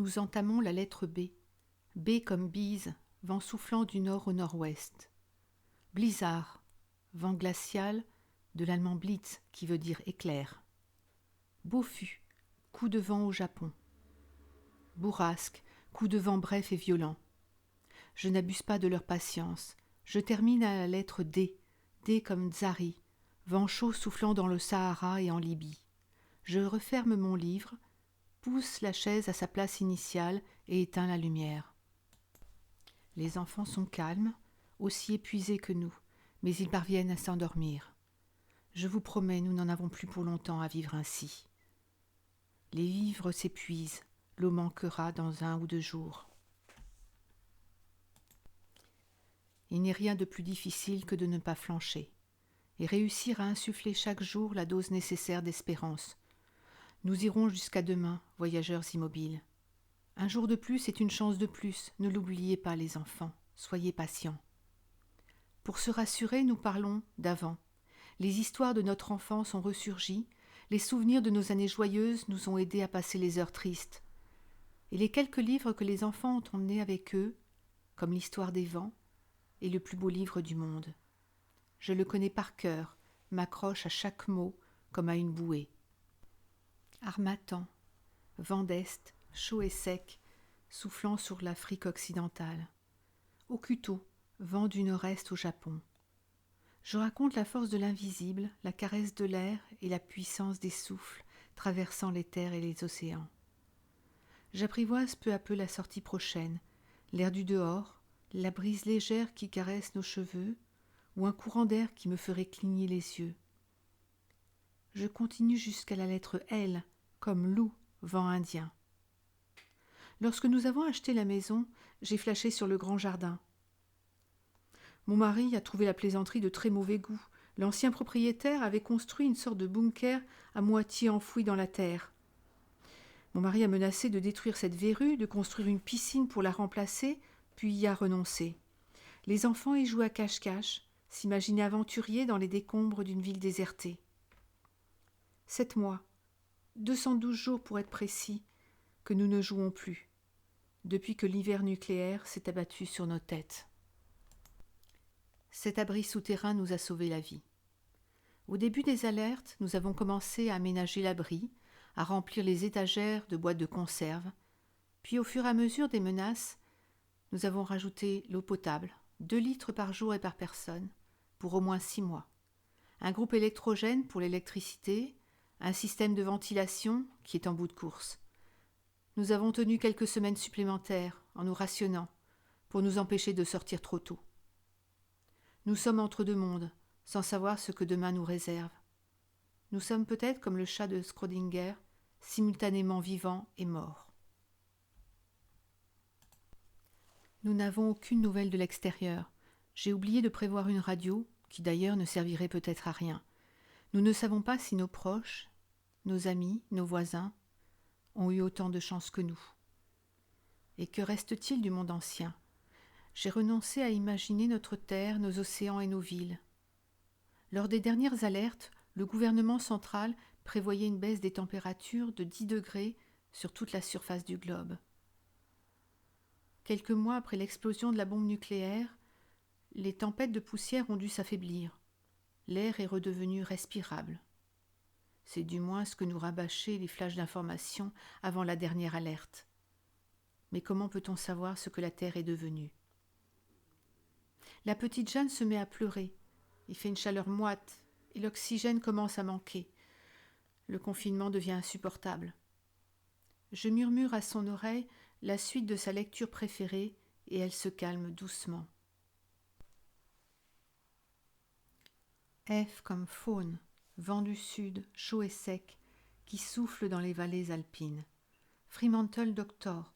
Nous entamons la lettre B. B comme bise, vent soufflant du nord au nord-ouest. Blizzard, vent glacial, de l'allemand Blitz qui veut dire éclair. Bofus, coup de vent au Japon. Bourrasque, coup de vent bref et violent. Je n'abuse pas de leur patience. Je termine à la lettre D. D comme Zari, vent chaud soufflant dans le Sahara et en Libye. Je referme mon livre, pousse la chaise à sa place initiale et éteins la lumière. Les enfants sont calmes, aussi épuisés que nous, mais ils parviennent à s'endormir. Je vous promets, nous n'en avons plus pour longtemps à vivre ainsi. Les vivres s'épuisent, l'eau manquera dans 1 ou 2 jours. Il n'est rien de plus difficile que de ne pas flancher, et réussir à insuffler chaque jour la dose nécessaire d'espérance. Nous irons jusqu'à demain, voyageurs immobiles. Un jour de plus est une chance de plus, ne l'oubliez pas les enfants, soyez patients. Pour se rassurer, nous parlons d'avant. Les histoires de notre enfance ont ressurgi, les souvenirs de nos années joyeuses nous ont aidés à passer les heures tristes. Et les quelques livres que les enfants ont emmenés avec eux, comme l'histoire des vents, est le plus beau livre du monde. Je le connais par cœur, m'accroche à chaque mot comme à une bouée. Harmattan, vent d'est, chaud et sec, soufflant sur l'Afrique occidentale. Okuto, vent du nord-est au Japon. Je raconte la force de l'invisible, la caresse de l'air et la puissance des souffles traversant les terres et les océans. J'apprivoise peu à peu la sortie prochaine, l'air du dehors, la brise légère qui caresse nos cheveux, ou un courant d'air qui me ferait cligner les yeux. Je continue jusqu'à la lettre L, comme loup, vent indien. Lorsque nous avons acheté la maison, j'ai flashé sur le grand jardin. Mon mari a trouvé la plaisanterie de très mauvais goût. L'ancien propriétaire avait construit une sorte de bunker à moitié enfoui dans la terre. Mon mari a menacé de détruire cette verrue, de construire une piscine pour la remplacer, puis y a renoncé. Les enfants y jouent à cache-cache, s'imaginaient aventuriers dans les décombres d'une ville désertée. 7 mois, 212 jours pour être précis, que nous ne jouons plus, depuis que l'hiver nucléaire s'est abattu sur nos têtes. Cet abri souterrain nous a sauvé la vie. Au début des alertes, nous avons commencé à aménager l'abri, à remplir les étagères de boîtes de conserve, puis au fur et à mesure des menaces, nous avons rajouté l'eau potable, 2 litres par jour et par personne, pour au moins 6 mois. Un groupe électrogène pour l'électricité, un système de ventilation qui est en bout de course. Nous avons tenu quelques semaines supplémentaires en nous rationnant pour nous empêcher de sortir trop tôt. Nous sommes entre 2 mondes, sans savoir ce que demain nous réserve. Nous sommes peut-être comme le chat de Schrödinger, simultanément vivant et mort. Nous n'avons aucune nouvelle de l'extérieur. J'ai oublié de prévoir une radio, qui d'ailleurs ne servirait peut-être à rien. Nous ne savons pas si nos proches, nos amis, nos voisins, ont eu autant de chance que nous. Et que reste-t-il du monde ancien ? J'ai renoncé à imaginer notre terre, nos océans et nos villes. Lors des dernières alertes, le gouvernement central prévoyait une baisse des températures de 10 degrés sur toute la surface du globe. Quelques mois après l'explosion de la bombe nucléaire, les tempêtes de poussière ont dû s'affaiblir. L'air est redevenu respirable. C'est du moins ce que nous rabâchaient les flashs d'information avant la dernière alerte. Mais comment peut-on savoir ce que la Terre est devenue ? La petite Jeanne se met à pleurer. Il fait une chaleur moite et l'oxygène commence à manquer. Le confinement devient insupportable. Je murmure à son oreille la suite de sa lecture préférée et elle se calme doucement. F comme faune, vent du sud, chaud et sec, qui souffle dans les vallées alpines. Fremantle Doctor,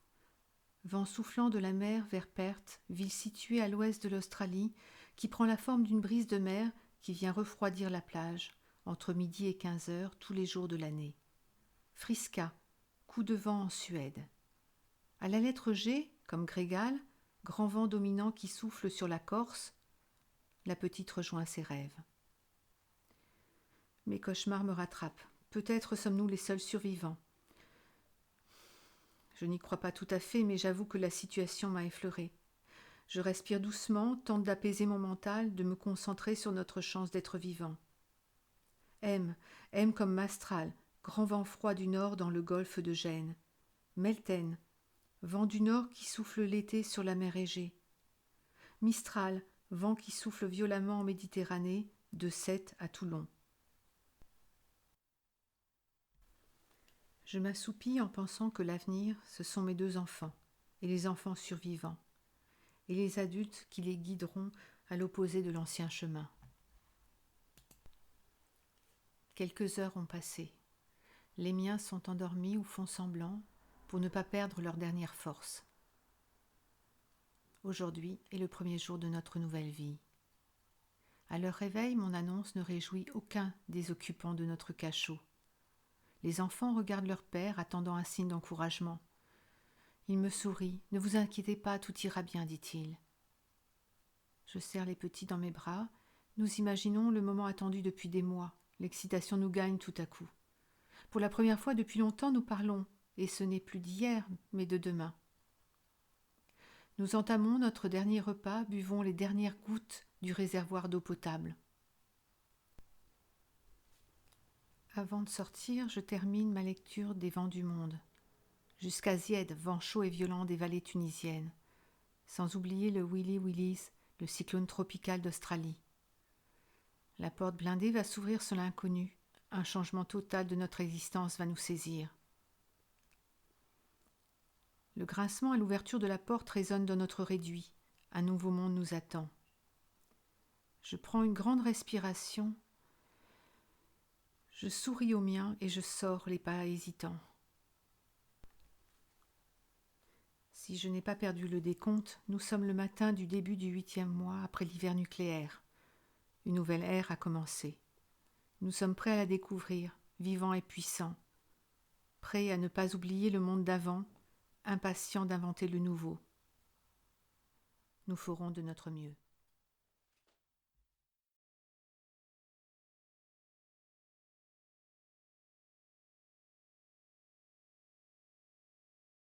vent soufflant de la mer vers Perth, ville située à l'ouest de l'Australie, qui prend la forme d'une brise de mer qui vient refroidir la plage, entre midi et 15 heures tous les jours de l'année. Friska, coup de vent en Suède. À la lettre G, comme Grégal, grand vent dominant qui souffle sur la Corse, la petite rejoint ses rêves. Mes cauchemars me rattrapent. Peut-être sommes-nous les seuls survivants. Je n'y crois pas tout à fait, mais j'avoue que la situation m'a effleurée. Je respire doucement, tente d'apaiser mon mental, de me concentrer sur notre chance d'être vivant. M, M comme Mastral, grand vent froid du nord dans le golfe de Gênes. Melten, vent du nord qui souffle l'été sur la mer Égée. Mistral, vent qui souffle violemment en Méditerranée, de Sète à Toulon. Je m'assoupis en pensant que l'avenir, ce sont mes 2 enfants, et les enfants survivants, et les adultes qui les guideront à l'opposé de l'ancien chemin. Quelques heures ont passé. Les miens sont endormis ou font semblant pour ne pas perdre leur dernière force. Aujourd'hui est le premier jour de notre nouvelle vie. À leur réveil, mon annonce ne réjouit aucun des occupants de notre cachot. Les enfants regardent leur père, attendant un signe d'encouragement. Il me sourit. « Ne vous inquiétez pas, tout ira bien, dit-il. » Je serre les petits dans mes bras. Nous imaginons le moment attendu depuis des mois. L'excitation nous gagne tout à coup. Pour la première fois depuis longtemps, nous parlons, et ce n'est plus d'hier, mais de demain. Nous entamons notre dernier repas, buvons les dernières gouttes du réservoir d'eau potable. Avant de sortir, je termine ma lecture des vents du monde. Jusqu'à Zied, vent chaud et violent des vallées tunisiennes. Sans oublier le Willy Willis, le cyclone tropical d'Australie. La porte blindée va s'ouvrir sur l'inconnu. Un changement total de notre existence va nous saisir. Le grincement à l'ouverture de la porte résonne dans notre réduit. Un nouveau monde nous attend. Je prends une grande respiration. Je souris au mien et je sors les pas hésitants. Si je n'ai pas perdu le décompte, nous sommes le matin du début du 8e mois après l'hiver nucléaire. Une nouvelle ère a commencé. Nous sommes prêts à la découvrir, vivants et puissants, prêts à ne pas oublier le monde d'avant, impatients d'inventer le nouveau. Nous ferons de notre mieux.